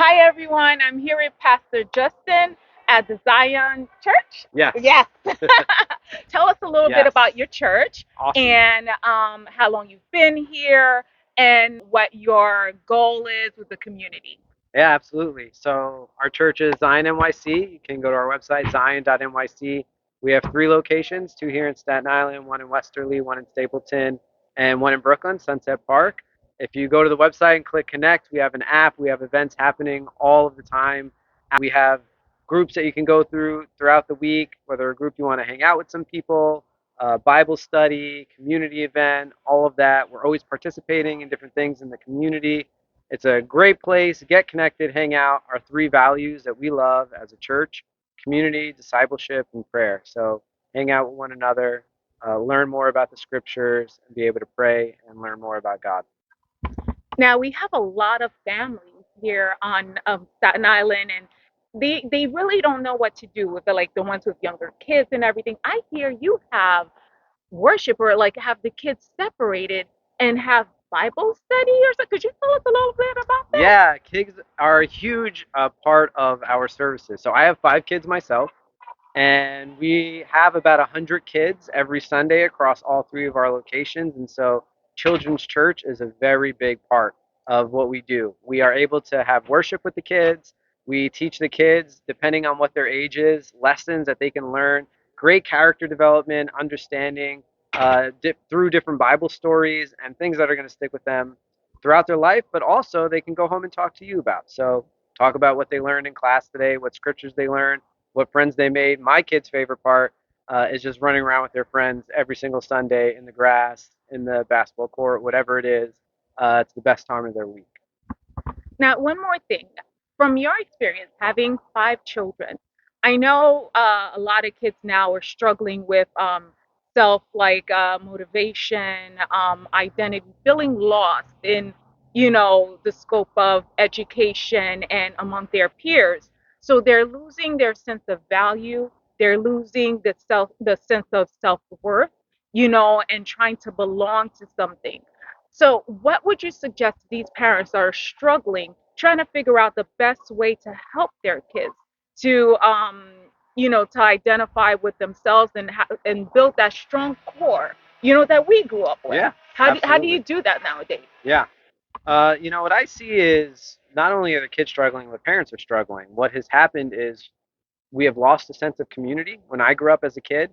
Hi, everyone. I'm here with Pastor Justin at the Zion Church. Yes. Yes. Tell us a little bit Yes. about your church Awesome. and how long you've been here and what your goal is with the community. Yeah, absolutely. So our church is Zion NYC. You can go to our website, zion.nyc. We have three locations, two here in Staten Island, one in Westerly, one in Stapleton, and one in Brooklyn, Sunset Park. If you go to the website and click connect, we have an app. We have events happening all of the time. We have groups that you can go throughout the week, whether a group you want to hang out with some people, Bible study, community event, all of that. We're always participating in different things in the community. It's a great place to get connected, hang out. Our three values that we love as a church: community, discipleship, and prayer. So hang out with one another, learn more about the scriptures, and be able to pray and learn more about God. Now, we have a lot of families here on Staten Island, and they really don't know what to do with the ones with younger kids and everything. I hear you have worship or like have the kids separated and have Bible study or something. Could you tell us a little bit about that? Yeah, kids are a huge part of our services. So I have five kids myself, and we have about 100 kids every Sunday across all three of our locations. And so children's church is a very big part of what we do. We are able to have worship with the kids. We teach the kids, depending on what their age is, lessons that they can learn, great character development, understanding through different Bible stories and things that are going to stick with them throughout their life, but also they can go home and talk to you about. So talk about what they learned in class today, what scriptures they learned, what friends they made. My kids' favorite part is just running around with their friends every single Sunday in the grass, in the basketball court, whatever it is. It's the best time of their week. Now, one more thing. From your experience having five children, I know a lot of kids now are struggling with self motivation, identity, feeling lost in the scope of education and among their peers. So they're losing their sense of value. They're losing the sense of self worth, and trying to belong to something. So, what would you suggest to these parents that are struggling, trying to figure out the best way to help their kids to, to identify with themselves and build that strong core, that we grew up with? Yeah, How do you absolutely. do that nowadays? Yeah. What I see is not only are the kids struggling, the parents are struggling. What has happened is we have lost a sense of community. When I grew up as a kid,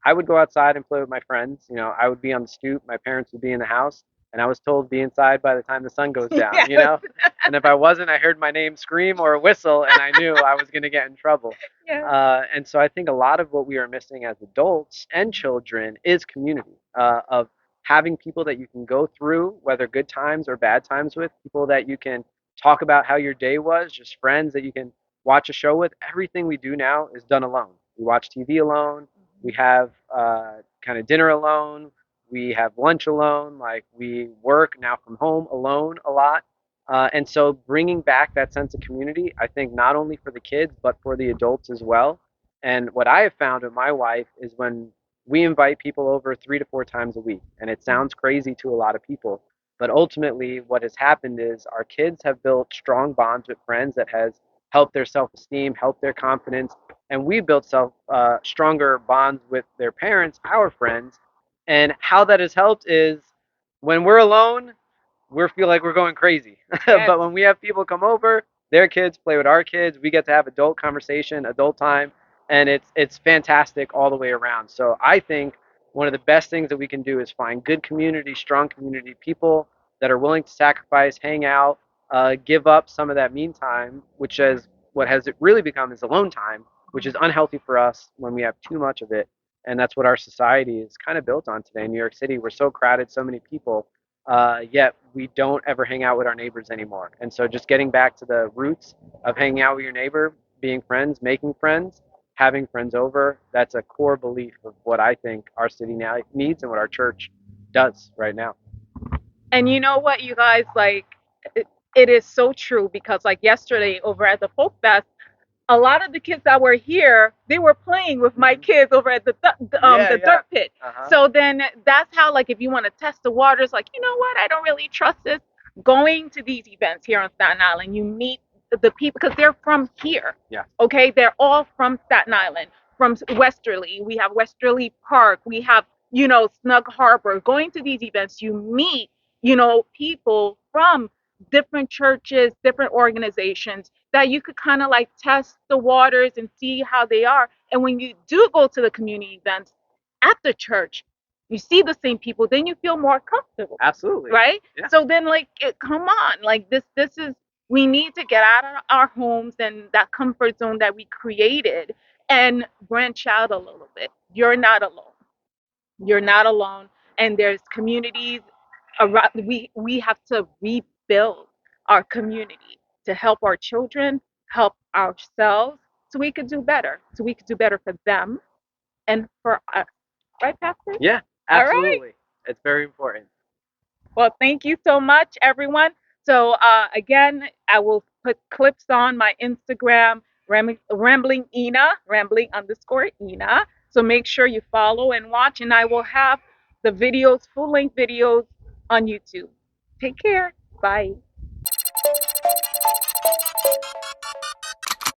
I would go outside and play with my friends. I would be on the stoop, my parents would be in the house, and I was told be inside by the time the sun goes down, Yes. And if I wasn't, I heard my name scream or whistle, and I knew I was going to get in trouble. Yeah. And so I think a lot of what we are missing as adults and children is community, of having people that you can go through, whether good times or bad times with, people that you can talk about how your day was, just friends that you can watch a show with. Everything we do now is done alone. We watch TV alone. We have kind of dinner alone. We have lunch alone. Like we work now from home alone a lot. And so bringing back that sense of community, I think not only for the kids, but for the adults as well. And what I have found with my wife is when we invite people over 3 to 4 times a week, and it sounds crazy to a lot of people, but ultimately what has happened is our kids have built strong bonds with friends that has helped their self-esteem, helped their confidence, and we built stronger bonds with their parents, our friends. And how that has helped is when we're alone, we feel like we're going crazy. Yes. But when we have people come over, their kids play with our kids, we get to have adult conversation, adult time, and it's fantastic all the way around. So I think one of the best things that we can do is find good community, strong community, people that are willing to sacrifice, hang out, give up some of that mean time, which is what has it really become is alone time, which is unhealthy for us when we have too much of it. And that's what our society is kind of built on today. In New York City, we're so crowded, so many people, yet we don't ever hang out with our neighbors anymore. And so just getting back to the roots of hanging out with your neighbor, being friends, making friends, having friends over, that's a core belief of what I think our city now needs and what our church does right now. And you know what, you guys, it is so true because like yesterday over at the Folk Fest, a lot of the kids that were here, they were playing with my Mhm. kids over at Yeah, the yeah. dirt pit. Uh-huh. So then that's how, like, if you want to test the waters, like, you know what, I don't really trust this. Going to these events here on Staten Island, you meet the people, because they're from here. Yeah. Okay, they're all from Staten Island, from Westerly. We have Westerly Park. We have, Snug Harbor. Going to these events, you meet, people from different churches, different organizations that you could kind of like test the waters and see how they are. And when you do go to the community events at the church, you see the same people, then you feel more comfortable, Absolutely. right? Yeah. So then, like, come on, like this is, we need to get out of our homes and that comfort zone that we created and branch out a little bit. You're not alone. You're not alone. And there's communities around. We have to rebuild our community to help our children, help ourselves, so we could do better. So we could do better for them and for us. Right, Pastor? Yeah, All right. absolutely. It's very important. Well, thank you so much, everyone. So, again, I will put clips on my Instagram, Rambling Ina, Rambling underscore Ina. So make sure you follow and watch, and I will have the videos, full length videos on YouTube. Take care. Bye.